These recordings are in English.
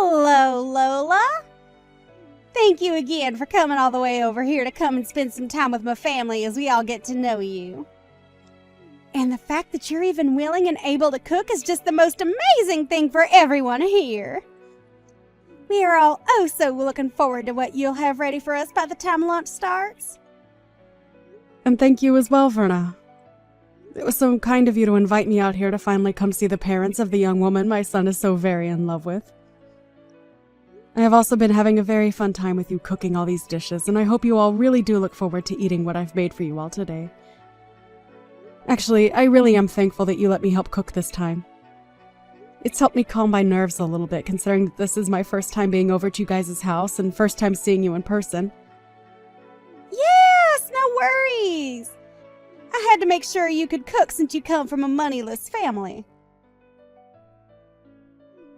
Hello, Lola. Thank you again for coming all the way over here to come and spend some time with my family as we all get to know you. And the fact that you're even willing and able to cook is just the most amazing thing for everyone here. We are all so looking forward to what you'll have ready for us by the time lunch starts. And thank you as well, Verna. It was so kind of you to invite me out here to finally come see the parents of the young woman my son is so very in love with. I have also been having a very fun time with you cooking all these dishes, and I hope you all really do look forward to eating what I've made for you all today. Actually, I really am thankful that you let me help cook this time. It's helped me calm my nerves a little bit, considering that this is my first time being over at you guys' house and first time seeing you in person. Yes, no worries. I had to make sure you could cook since you come from a moneyless family.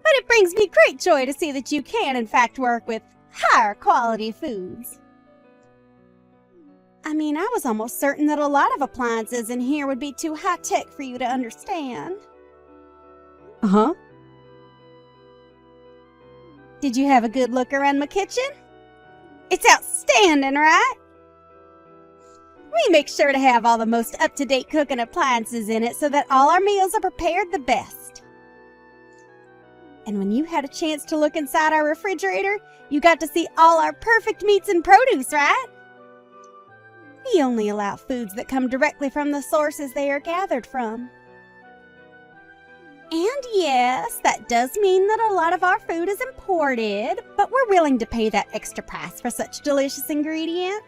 But it brings me great joy to see that you can, in fact, work with higher quality foods. I mean, I was almost certain that a lot of appliances in here would be too high-tech for you to understand. Uh-huh. Did you have a good look around my kitchen? It's outstanding, right? We make sure to have all the most up-to-date cooking appliances in it so that all our meals are prepared the best. And when you had a chance to look inside our refrigerator, you got to see all our perfect meats and produce, right? We only allow foods that come directly from the sources they are gathered from. And yes, that does mean that a lot of our food is imported, but we're willing to pay that extra price for such delicious ingredients.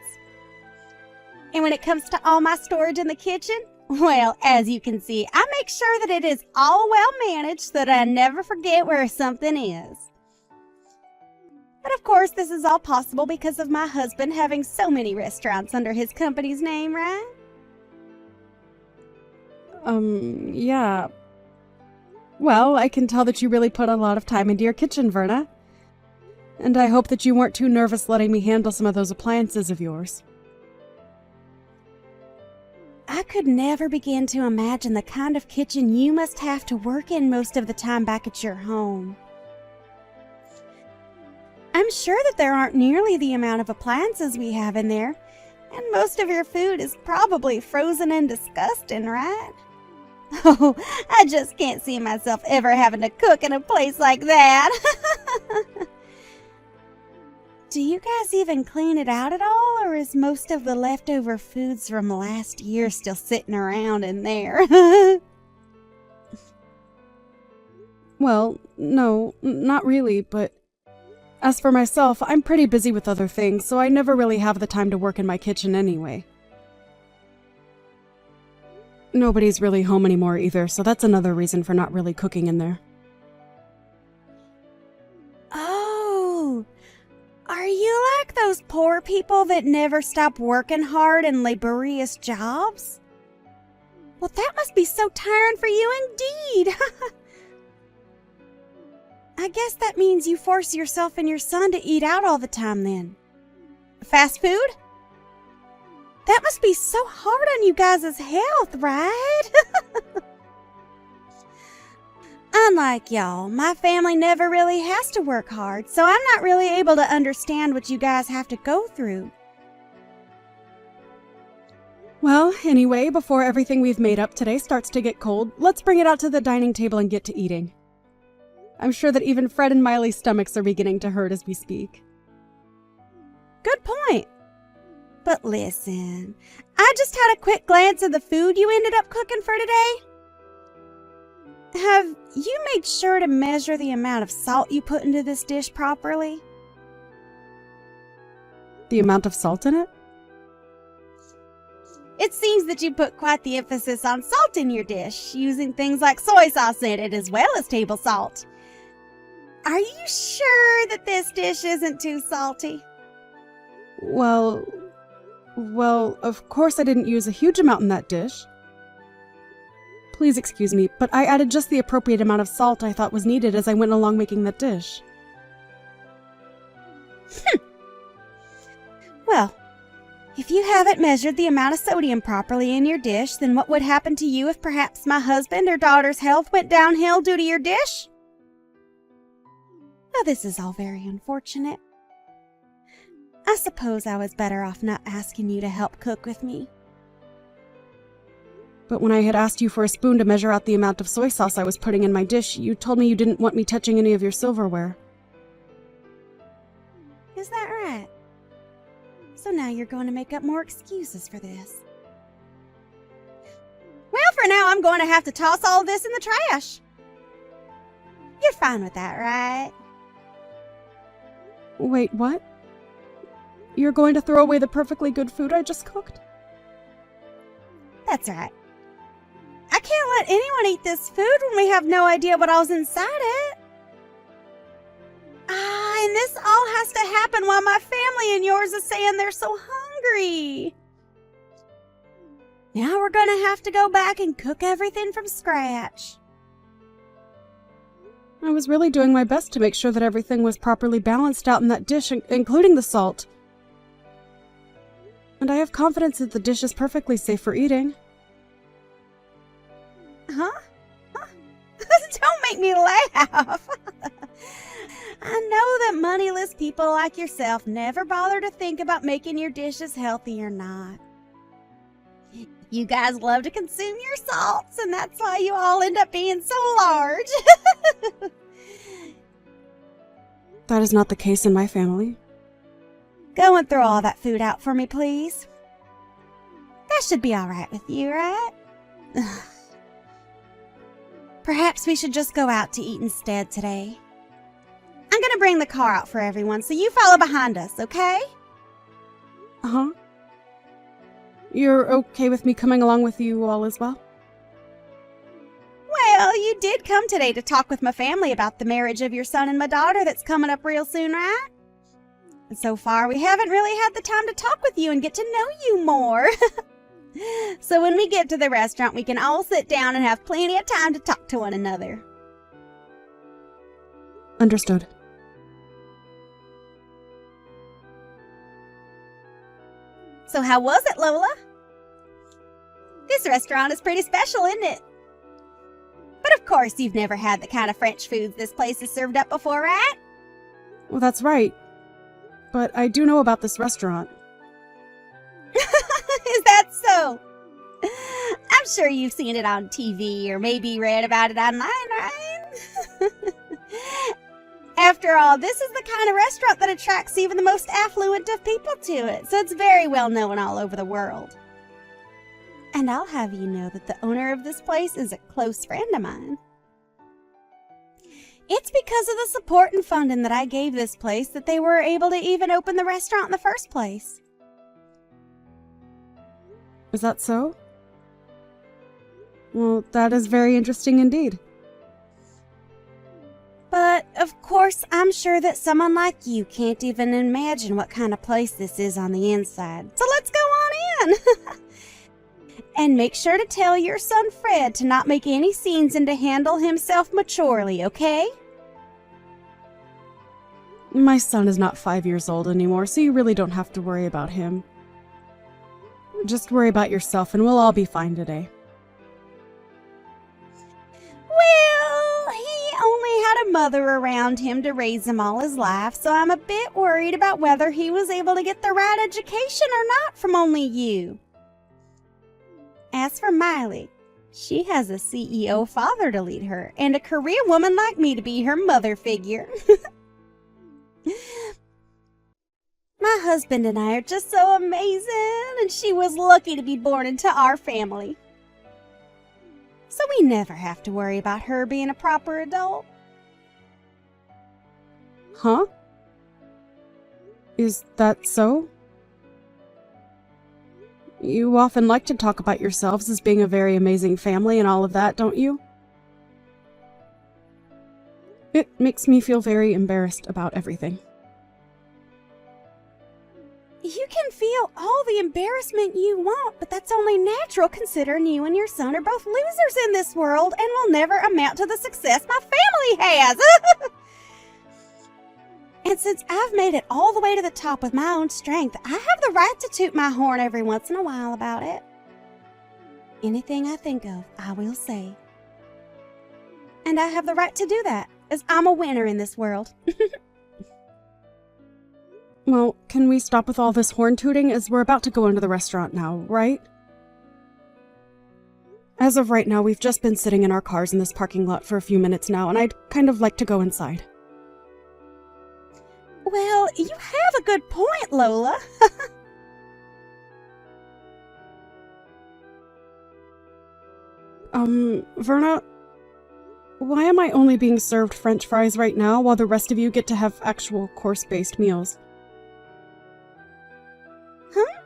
And when it comes to all my storage in the kitchen, well, as you can see, I make sure that it is all well managed so that I never forget where something is. But of course, this is all possible because of my husband having so many restaurants under his company's name, right? Yeah. Well, I can tell that you really put a lot of time into your kitchen, Verna. And I hope that you weren't too nervous letting me handle some of those appliances of yours. I could never begin to imagine the kind of kitchen you must have to work in most of the time back at your home. I'm sure that there aren't nearly the amount of appliances we have in there, and most of your food is probably frozen and disgusting, right? Oh, I just can't see myself ever having to cook in a place like that. Do you guys even clean it out at all, or is most of the leftover foods from last year still sitting around in there? Well, no, not really, but as for myself, I'm pretty busy with other things, so I never really have the time to work in my kitchen anyway. Nobody's really home anymore either, so that's another reason for not really cooking in there. Oh, are you like those poor people that never stop working hard in laborious jobs? Well, that must be so tiring for you indeed. I guess that means you force yourself and your son to eat out all the time then. Fast food? That must be so hard on you guys' health, right? Unlike y'all, my family never really has to work hard, so I'm not really able to understand what you guys have to go through. Well, anyway, before everything we've made up today starts to get cold, let's bring it out to the dining table and get to eating. I'm sure that even Fred and Miley's stomachs are beginning to hurt as we speak. Good point. But listen, I just had a quick glance at the food you ended up cooking for today. Have you made sure to measure the amount of salt you put into this dish properly? The amount of salt in it? It seems that you put quite the emphasis on salt in your dish, using things like soy sauce in it as well as table salt. Are you sure that this dish isn't too salty? Well, of course I didn't use a huge amount in that dish. Please excuse me, but I added just the appropriate amount of salt I thought was needed as I went along making that dish. Well, if you haven't measured the amount of sodium properly in your dish, then what would happen to you if perhaps my husband or daughter's health went downhill due to your dish? Oh, this is all very unfortunate. I suppose I was better off not asking you to help cook with me. But when I had asked you for a spoon to measure out the amount of soy sauce I was putting in my dish, you told me you didn't want me touching any of your silverware. Is that right? So now you're going to make up more excuses for this. Well, for now, I'm going to have to toss all this in the trash. You're fine with that, right? Wait, what? You're going to throw away the perfectly good food I just cooked? That's right. I can't let anyone eat this food when we have no idea what all's inside it. And this all has to happen while my family and yours is saying they're so hungry. Now we're going to have to go back and cook everything from scratch. I was really doing my best to make sure that everything was properly balanced out in that dish, including the salt. And I have confidence that the dish is perfectly safe for eating. Huh? Don't make me laugh. I know that moneyless people like yourself never bother to think about making your dishes healthy or not. You guys love to consume your salts, and that's why you all end up being so large. That is not the case in my family. Go and throw all that food out for me, please. That should be all right with you, right? Perhaps we should just go out to eat instead today. I'm going to bring the car out for everyone, so you follow behind us, okay? Uh-huh. You're okay with me coming along with you all as well? Well, you did come today to talk with my family about the marriage of your son and my daughter that's coming up real soon, right? And so far, we haven't really had the time to talk with you and get to know you more. So when we get to the restaurant, we can all sit down and have plenty of time to talk to one another. Understood. So how was it, Lola? This restaurant is pretty special, isn't it? But of course, you've never had the kind of French foods this place has served up before, right? Well, that's right. But I do know about this restaurant. Is that so? I'm sure you've seen it on TV or maybe read about it online, right? After all, this is the kind of restaurant that attracts even the most affluent of people to it, so it's very well known all over the world. And I'll have you know that the owner of this place is a close friend of mine. It's because of the support and funding that I gave this place that they were able to even open the restaurant in the first place. Is that so? Well, that is very interesting indeed. But, of course, I'm sure that someone like you can't even imagine what kind of place this is on the inside. So let's go on in! And make sure to tell your son Fred to not make any scenes and to handle himself maturely, okay? My son is not 5 years old anymore, so you really don't have to worry about him. Just worry about yourself and we'll all be fine today. Well, he only had a mother around him to raise him all his life, so I'm a bit worried about whether he was able to get the right education or not from only you. As for Miley, she has a CEO father to lead her, and a career woman like me to be her mother figure. My husband and I are just so amazing, and she was lucky to be born into our family. So we never have to worry about her being a proper adult. Huh? Is that so? You often like to talk about yourselves as being a very amazing family and all of that, don't you? It makes me feel very embarrassed about everything. You can feel all the embarrassment you want, but that's only natural considering you and your son are both losers in this world and will never amount to the success my family has. And since I've made it all the way to the top with my own strength, I have the right to toot my horn every once in a while about it. Anything I think of, I will say. And I have the right to do that, as I'm a winner in this world. Well, can we stop with all this horn tooting as we're about to go into the restaurant now, right? As of right now, we've just been sitting in our cars in this parking lot for a few minutes now, and I'd kind of like to go inside. Well, you have a good point, Lola. Verna, why am I only being served French fries right now while the rest of you get to have actual course-based meals? Huh?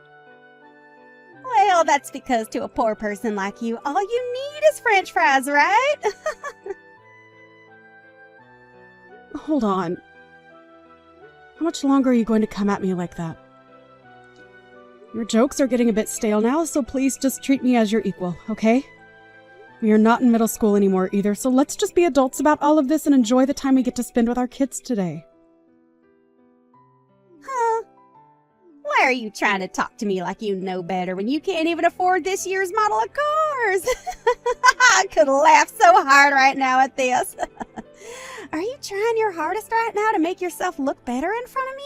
Well, that's because to a poor person like you, all you need is French fries, right? Hold on. How much longer are you going to come at me like that? Your jokes are getting a bit stale now, so please just treat me as your equal, okay? We are not in middle school anymore either, so let's just be adults about all of this and enjoy the time we get to spend with our kids today. Huh? Why are you trying to talk to me like you know better when you can't even afford this year's model of cars? I could laugh so hard right now at this. Are you trying your hardest right now to make yourself look better in front of me?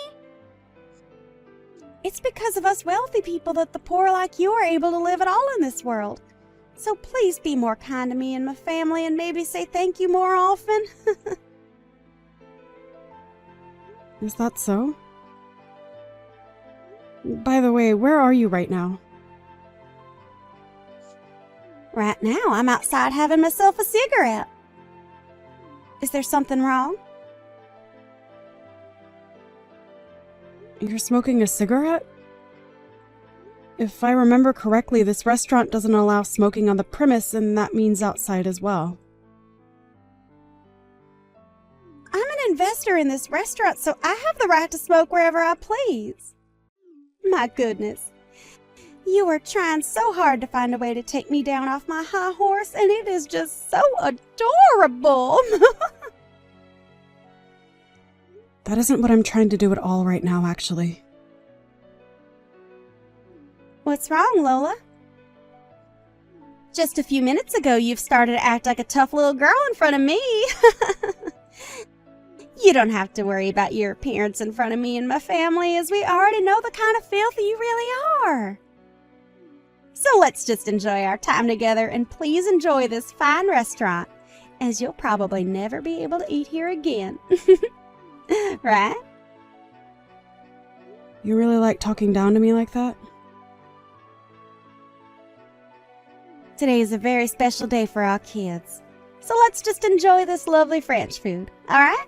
It's because of us wealthy people that the poor like you are able to live at all in this world. So please be more kind to me and my family and maybe say thank you more often. Is that so? By the way, where are you right now? Right now, I'm outside having myself a cigarette. Is there something wrong? You're smoking a cigarette? If I remember correctly, this restaurant doesn't allow smoking on the premise, and that means outside as well. I'm an investor in this restaurant, so I have the right to smoke wherever I please. My goodness. You are trying so hard to find a way to take me down off my high horse, and it is just so adorable. That isn't what I'm trying to do at all right now, actually. What's wrong, Lola? Just a few minutes ago, you've started to act like a tough little girl in front of me. You don't have to worry about your appearance in front of me and my family, as we already know the kind of filth you really are. So let's just enjoy our time together, and please enjoy this fine restaurant, as you'll probably never be able to eat here again. Right? You really like talking down to me like that? Today is a very special day for our kids, so let's just enjoy this lovely French food, alright?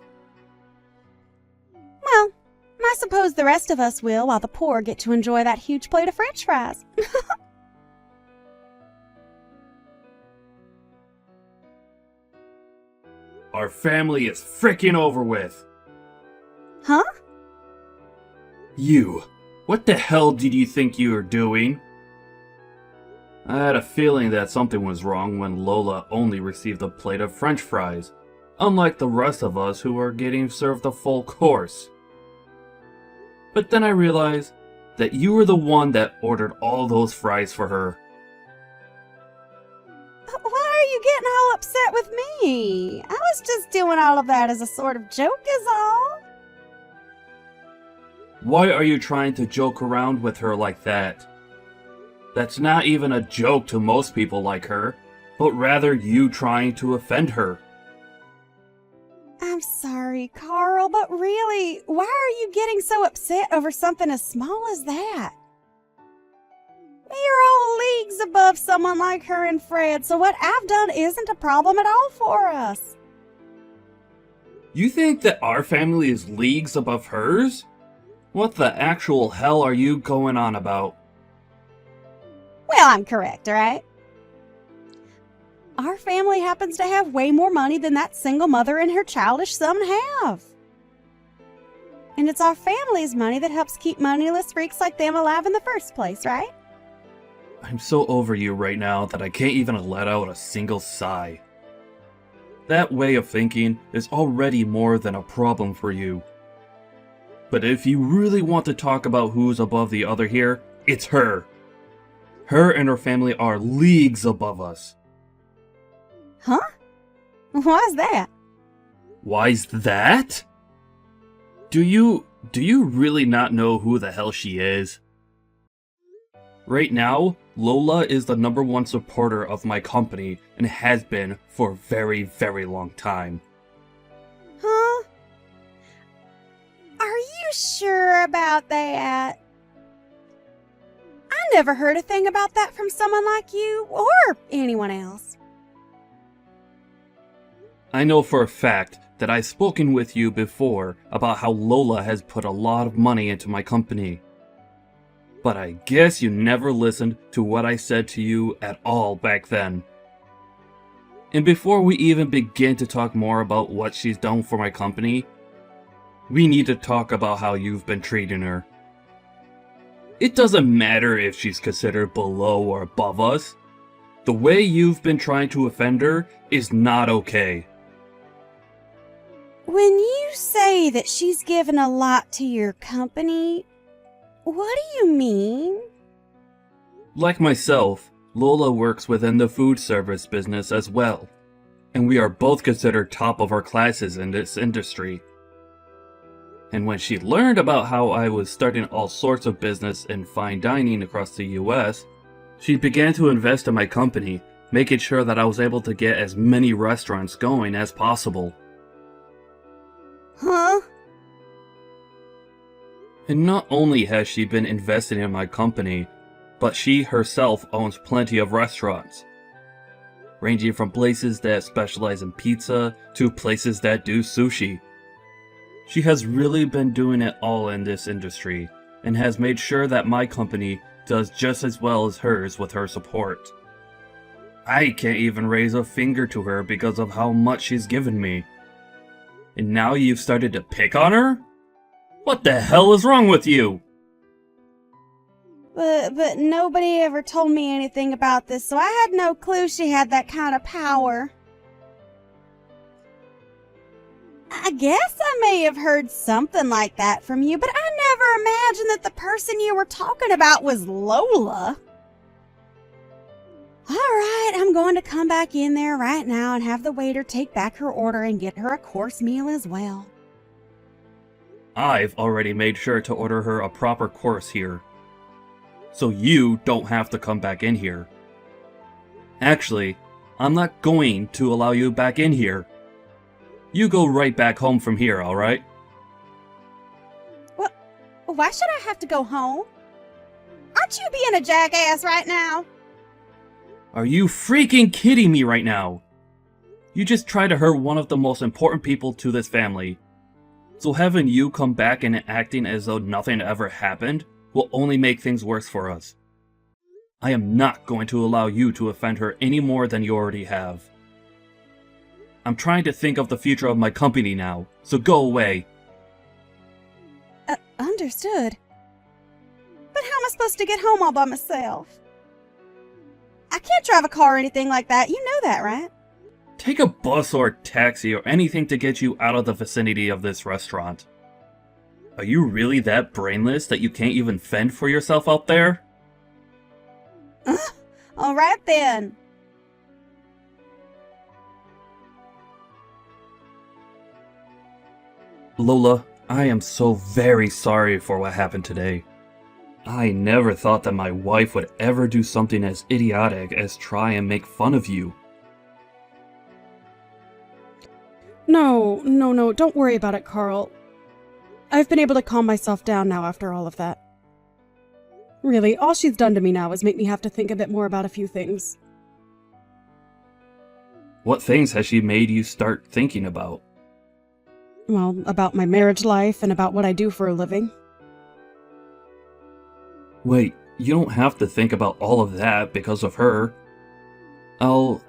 Well, I suppose the rest of us will, while the poor get to enjoy that huge plate of French fries. Our family is frickin' over with. Huh? You. What the hell did you think you were doing? I had a feeling that something was wrong when Lola only received a plate of French fries, unlike the rest of us who are getting served a full course. But then I realized that you were the one that ordered all those fries for her. Why are you getting all upset with me? I was just doing all of that as a sort of joke is all. Why are you trying to joke around with her like that? That's not even a joke to most people like her, but rather you trying to offend her. I'm sorry, Carl, but really, why are you getting so upset over something as small as that? You're all leagues above someone like her and Fred, so what I've done isn't a problem at all for us. You think that our family is leagues above hers? What the actual hell are you going on about? Well, I'm correct, right? Our family happens to have way more money than that single mother and her childish son have. And it's our family's money that helps keep moneyless freaks like them alive in the first place, right? I'm so over you right now that I can't even let out a single sigh. That way of thinking is already more than a problem for you. But if you really want to talk about who's above the other here, it's her. Her and her family are leagues above us. Huh? Why's that? Why's that? Do you really not know who the hell she is? Right now, Lola is the #1 supporter of my company and has been for a very, very long time. Huh? Are you sure about that? I never heard a thing about that from someone like you or anyone else. I know for a fact that I've spoken with you before about how Lola has put a lot of money into my company. But I guess you never listened to what I said to you at all back then. And before we even begin to talk more about what she's done for my company, we need to talk about how you've been treating her. It doesn't matter if she's considered below or above us. The way you've been trying to offend her is not okay. When you say that she's given a lot to your company, what do you mean? Like myself, Lola works within the food service business as well, and we are both considered top of our classes in this industry. And when she learned about how I was starting all sorts of business in fine dining across the US, she began to invest in my company, making sure that I was able to get as many restaurants going as possible. Huh? And not only has she been investing in my company, but she herself owns plenty of restaurants, ranging from places that specialize in pizza to places that do sushi. She has really been doing it all in this industry, and has made sure that my company does just as well as hers with her support. I can't even raise a finger to her because of how much she's given me. And now you've started to pick on her? What the hell is wrong with you? But nobody ever told me anything about this, so I had no clue she had that kind of power. I guess I may have heard something like that from you, but I never imagined that the person you were talking about was Lola. All right, I'm going to come back in there right now and have the waiter take back her order and get her a course meal as well. I've already made sure to order her a proper course here, so you don't have to come back in here. Actually, I'm not going to allow you back in here. You go right back home from here, alright? What? Why should I have to go home? Aren't you being a jackass right now? Are you freaking kidding me right now? You just tried to hurt one of the most important people to this family. So having you come back and acting as though nothing ever happened will only make things worse for us. I am not going to allow you to offend her any more than you already have. I'm trying to think of the future of my company now, so go away. Understood. But how am I supposed to get home all by myself? I can't drive a car or anything like that. You know that, right? Take a bus or a taxi or anything to get you out of the vicinity of this restaurant. Are you really that brainless that you can't even fend for yourself out there? All right then. Lola, I am so very sorry for what happened today. I never thought that my wife would ever do something as idiotic as try and make fun of you. No, don't worry about it, Carl. I've been able to calm myself down now after all of that. Really, all she's done to me now is make me have to think a bit more about a few things. What things has she made you start thinking about? Well, about my marriage life and about what I do for a living. Wait, you don't have to think about all of that because of her. I'll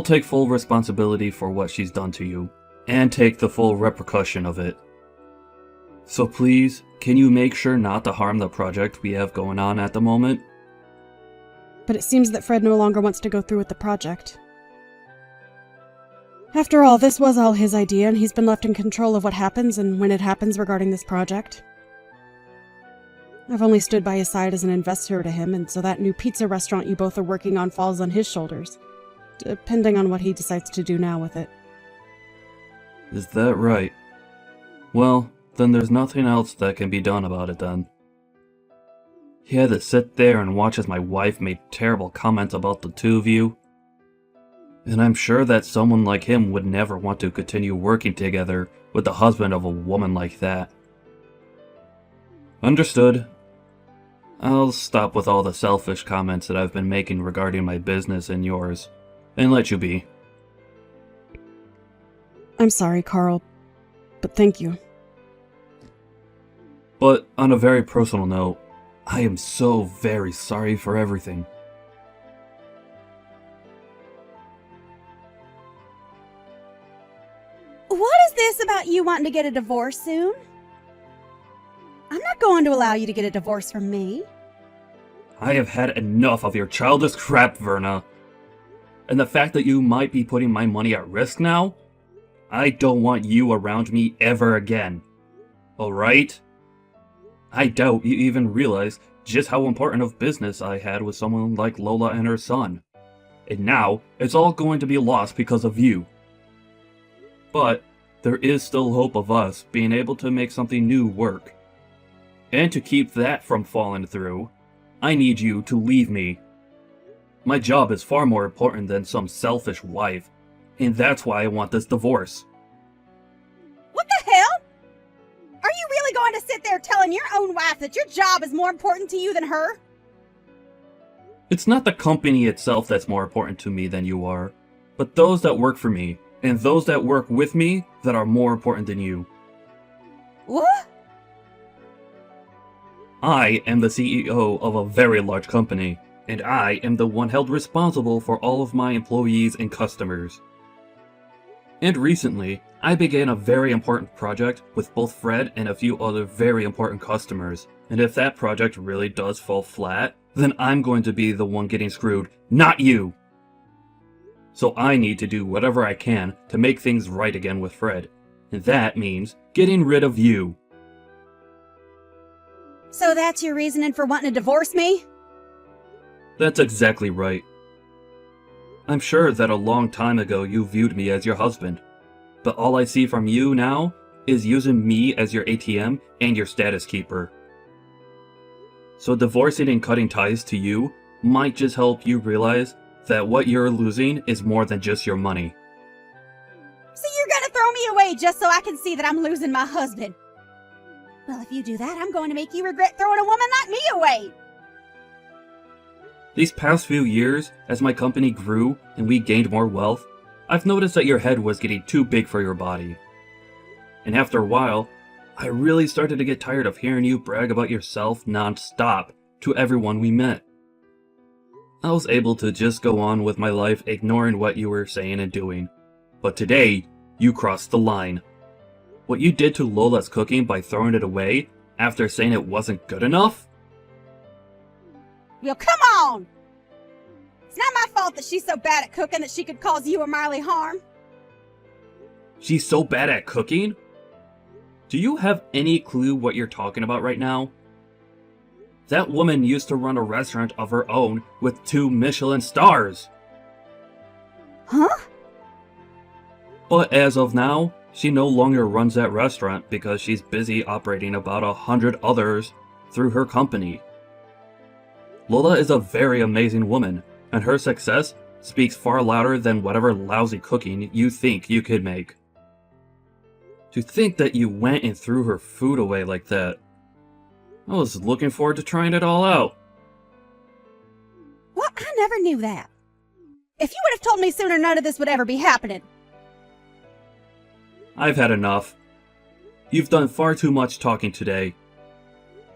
take full responsibility for what she's done to you, and take the full repercussion of it. So please, can you make sure not to harm the project we have going on at the moment? But it seems that Fred no longer wants to go through with the project. After all, this was all his idea, and he's been left in control of what happens and when it happens regarding this project. I've only stood by his side as an investor to him, and so that new pizza restaurant you both are working on falls on his shoulders, depending on what he decides to do now with it. Is that right? Well, then there's nothing else that can be done about it then. He had to sit there and watch as my wife made terrible comments about the two of you. And I'm sure that someone like him would never want to continue working together with the husband of a woman like that. Understood. I'll stop with all the selfish comments that I've been making regarding my business and yours, and let you be. I'm sorry, Carl, but thank you. But on a very personal note, I am so very sorry for everything. What is this about you wanting to get a divorce soon? I'm not going to allow you to get a divorce from me. I have had enough of your childish crap, Verna. And the fact that you might be putting my money at risk now? I don't want you around me ever again. Alright? I doubt you even realize just how important of business I had with someone like Lola and her son. And now, it's all going to be lost because of you. But, there is still hope of us being able to make something new work. And to keep that from falling through, I need you to leave me. My job is far more important than some selfish wife, and that's why I want this divorce. What the hell? Are you really going to sit there telling your own wife that your job is more important to you than her? It's not the company itself that's more important to me than you are, but those that work for me, and those that work with me that are more important than you. What? I am the CEO of a very large company, and I am the one held responsible for all of my employees and customers. And recently, I began a very important project with both Fred and a few other very important customers, and if that project really does fall flat, then I'm going to be the one getting screwed, not you! So I need to do whatever I can to make things right again with Fred, and that means getting rid of you. So that's your reasoning for wanting to divorce me? That's exactly right. I'm sure that a long time ago you viewed me as your husband, but all I see from you now is using me as your ATM and your status keeper. So divorcing and cutting ties to you might just help you realize that what you're losing is more than just your money. So you're gonna throw me away just so I can see that I'm losing my husband? Well, if you do that, I'm going to make you regret throwing a woman like me away. These past few years, as my company grew and we gained more wealth, I've noticed that your head was getting too big for your body. And after a while, I really started to get tired of hearing you brag about yourself non-stop to everyone we met. I was able to just go on with my life ignoring what you were saying and doing. But today, you crossed the line. What you did to Lola's cooking by throwing it away after saying it wasn't good enough? Well, come on! It's not my fault that she's so bad at cooking that she could cause you or Marley harm. She's so bad at cooking? Do you have any clue what you're talking about right now? That woman used to run a restaurant of her own with 2 Michelin stars. Huh? But as of now, she no longer runs that restaurant because she's busy operating about 100 others through her company. Lola is a very amazing woman, and her success speaks far louder than whatever lousy cooking you think you could make. To think that you went and threw her food away like that. I was looking forward to trying it all out. What? I never knew that. If you would have told me sooner, none of this would ever be happening. I've had enough. You've done far too much talking today.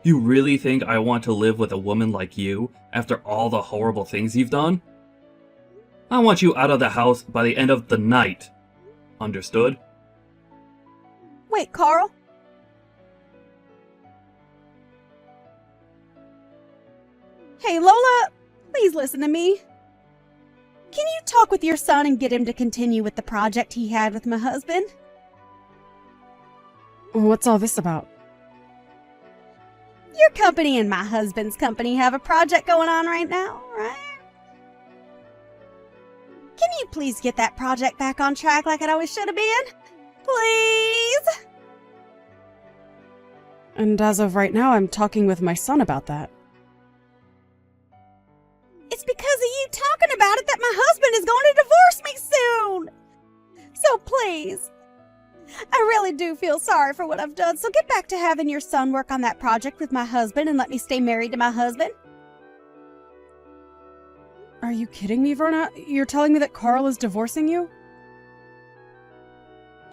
You really think I want to live with a woman like you after all the horrible things you've done? I want you out of the house by the end of the night. Understood? Wait, Carl. Hey, Lola, please listen to me. Can you talk with your son and get him to continue with the project he had with my husband? What's all this about? Your company and my husband's company have a project going on right now, right? Can you please get that project back on track like it always should have been? Please? And as of right now, I'm talking with my son about that. It's because of you talking about it that my husband is going to divorce me soon. So please, I really do feel sorry for what I've done, so get back to having your son work on that project with my husband and let me stay married to my husband. Are you kidding me, Verna? You're telling me that Carl is divorcing you?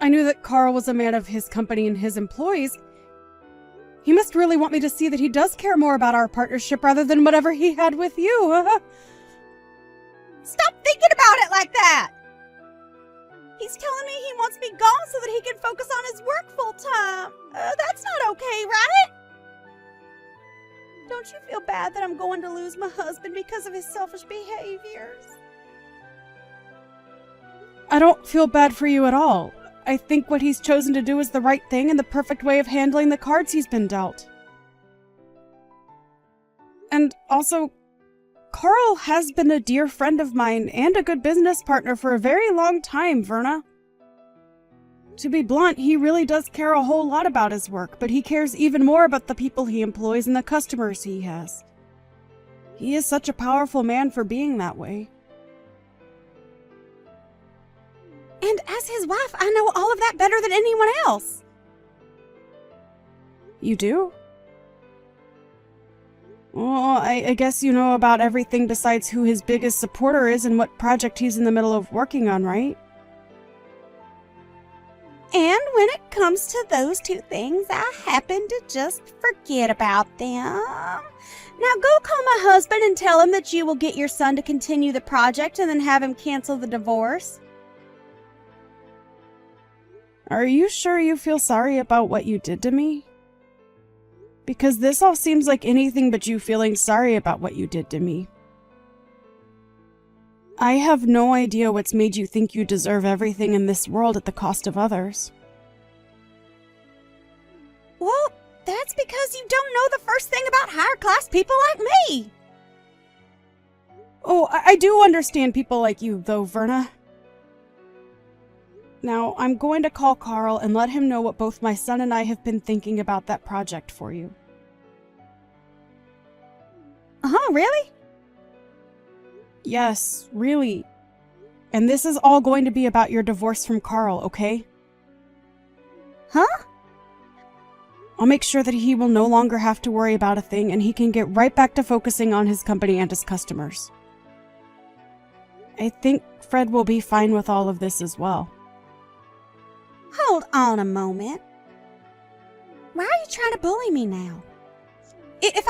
I knew that Carl was a man of his company and his employees. He must really want me to see that he does care more about our partnership rather than whatever he had with you. Stop thinking about it like that! He's telling me he wants me gone so that he can focus on his work full time. That's not okay, right? Don't you feel bad that I'm going to lose my husband because of his selfish behaviors? I don't feel bad for you at all. I think what he's chosen to do is the right thing and the perfect way of handling the cards he's been dealt. And also, Carl has been a dear friend of mine and a good business partner for a very long time, Verna. To be blunt, he really does care a whole lot about his work, but he cares even more about the people he employs and the customers he has. He is such a powerful man for being that way. And as his wife, I know all of that better than anyone else. You do? Well, I guess you know about everything besides who his biggest supporter is and what project he's in the middle of working on, right? And when it comes to those two things, I happen to just forget about them. Now go call my husband and tell him that you will get your son to continue the project and then have him cancel the divorce. Are you sure you feel sorry about what you did to me? Because this all seems like anything but you feeling sorry about what you did to me. I have no idea what's made you think you deserve everything in this world at the cost of others. Well, that's because you don't know the first thing about higher class people like me. Oh, I do understand people like you, though, Verna. Now, I'm going to call Carl and let him know what both my son and I have been thinking about that project for you. Really? Yes, really. And this is all going to be about your divorce from Carl, okay? Huh? I'll make sure that he will no longer have to worry about a thing and he can get right back to focusing on his company and his customers. I think Fred will be fine with all of this as well. Hold on a moment. Why are you trying to bully me now? If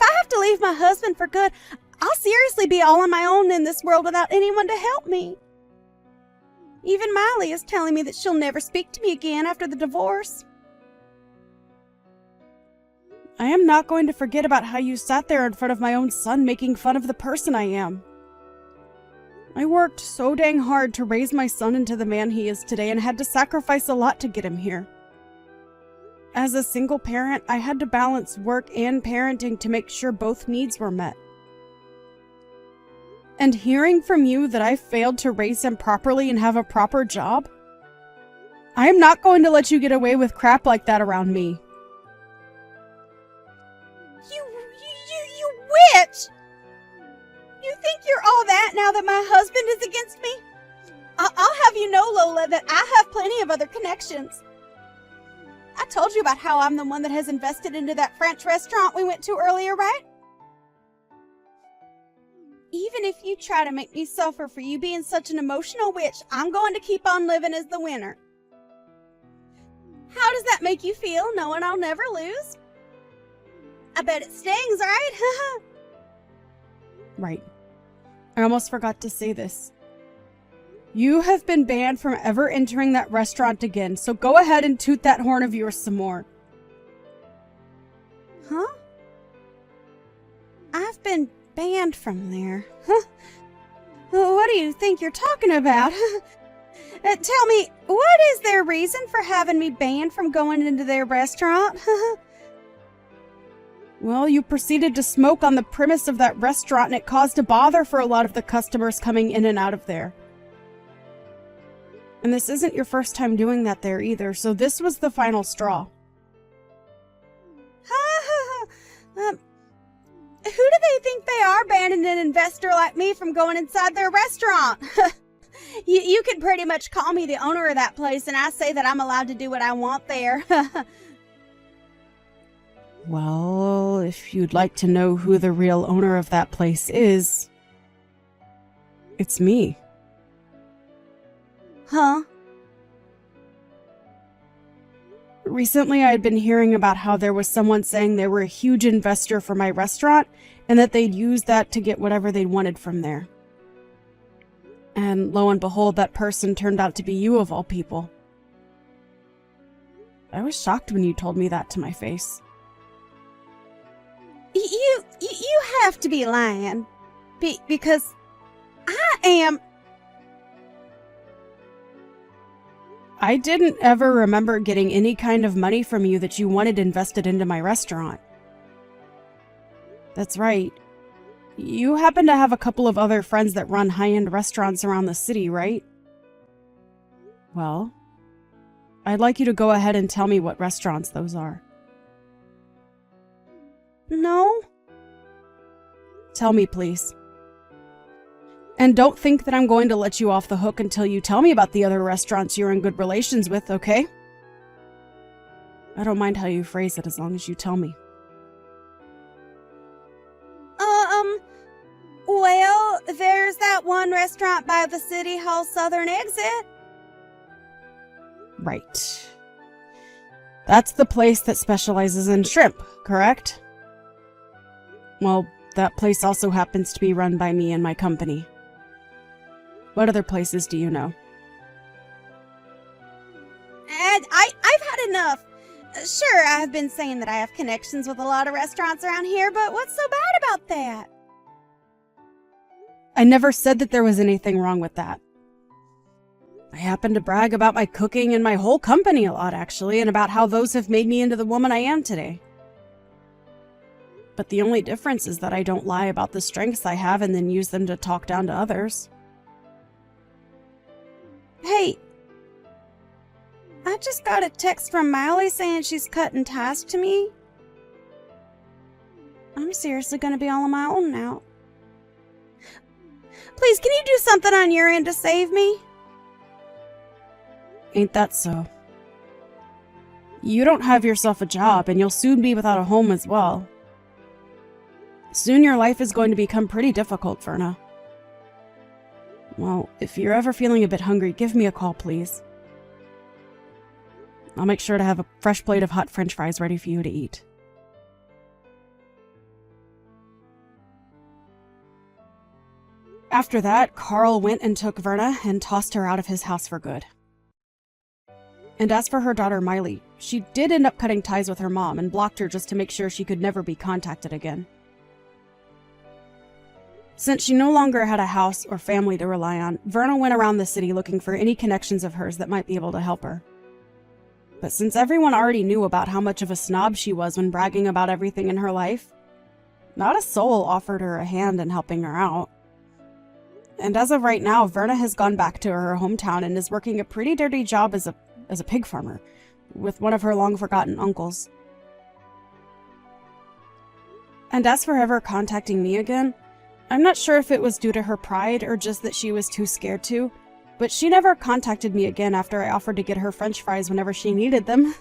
I have to leave my husband for good, I'll seriously be all on my own in this world without anyone to help me. Even Miley is telling me that she'll never speak to me again after the divorce. I am not going to forget about how you sat there in front of my own son making fun of the person I am. I worked so dang hard to raise my son into the man he is today and had to sacrifice a lot to get him here. As a single parent, I had to balance work and parenting to make sure both needs were met. And hearing from you that I failed to raise him properly and have a proper job? I am not going to let you get away with crap like that around me. You witch! You think you're all that now that my husband is against me? I'll have you know, Lola, that I have plenty of other connections. I told you about how I'm the one that has invested into that French restaurant we went to earlier, right? Even if you try to make me suffer for you being such an emotional witch, I'm going to keep on living as the winner. How does that make you feel, knowing I'll never lose? I bet it stings, right? Right. I almost forgot to say this. You have been banned from ever entering that restaurant again, so go ahead and toot that horn of yours some more. Huh? I've been banned from there. Huh? What do you think you're talking about? Tell me, what is their reason for having me banned from going into their restaurant? Well, you proceeded to smoke on the premise of that restaurant and it caused a bother for a lot of the customers coming in and out of there. And this isn't your first time doing that there either, so this was the final straw. Who do they think they are banning an investor like me from going inside their restaurant? You can pretty much call me the owner of that place, and I say that I'm allowed to do what I want there. Well, if you'd like to know who the real owner of that place is, it's me. Huh? Recently, I had been hearing about how there was someone saying they were a huge investor for my restaurant and that they'd use that to get whatever they wanted from there. And lo and behold, that person turned out to be you of all people. I was shocked when you told me that to my face. You have to be lying. Because I am... I didn't ever remember getting any kind of money from you that you wanted invested into my restaurant. That's right. You happen to have a couple of other friends that run high-end restaurants around the city, right? Well, I'd like you to go ahead and tell me what restaurants those are. No? Tell me, please. And don't think that I'm going to let you off the hook until you tell me about the other restaurants you're in good relations with, okay? I don't mind how you phrase it as long as you tell me. Well, there's that one restaurant by the City Hall southern exit. Right. That's the place that specializes in shrimp, correct? Well, that place also happens to be run by me and my company. What other places do you know? And I've had enough. Sure, I've been saying that I have connections with a lot of restaurants around here, but what's so bad about that? I never said that there was anything wrong with that. I happen to brag about my cooking and my whole company a lot, actually, and about how those have made me into the woman I am today. But the only difference is that I don't lie about the strengths I have and then use them to talk down to others. Hey, I just got a text from Miley saying she's cutting ties to me. I'm seriously gonna be all on my own now. Please, can you do something on your end to save me? Ain't that so? You don't have yourself a job, and you'll soon be without a home as well. Soon your life is going to become pretty difficult, Verna. Well, if you're ever feeling a bit hungry, give me a call, please. I'll make sure to have a fresh plate of hot French fries ready for you to eat. After that, Carl went and took Verna and tossed her out of his house for good. And as for her daughter Miley, she did end up cutting ties with her mom and blocked her just to make sure she could never be contacted again. Since she no longer had a house or family to rely on, Verna went around the city looking for any connections of hers that might be able to help her. But since everyone already knew about how much of a snob she was when bragging about everything in her life, not a soul offered her a hand in helping her out. And as of right now, Verna has gone back to her hometown and is working a pretty dirty job as a pig farmer with one of her long-forgotten uncles. And as for ever contacting me again, I'm not sure if it was due to her pride or just that she was too scared to, but she never contacted me again after I offered to get her French fries whenever she needed them.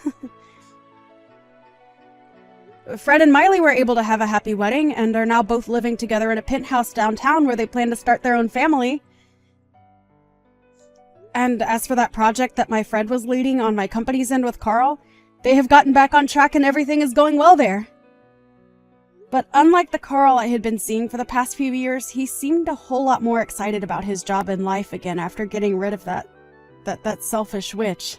Fred and Miley were able to have a happy wedding and are now both living together in a penthouse downtown where they plan to start their own family. And as for that project that my Fred was leading on my company's end with Carl, they have gotten back on track and everything is going well there. But unlike the Carl I had been seeing for the past few years, he seemed a whole lot more excited about his job in life again after getting rid of that selfish witch.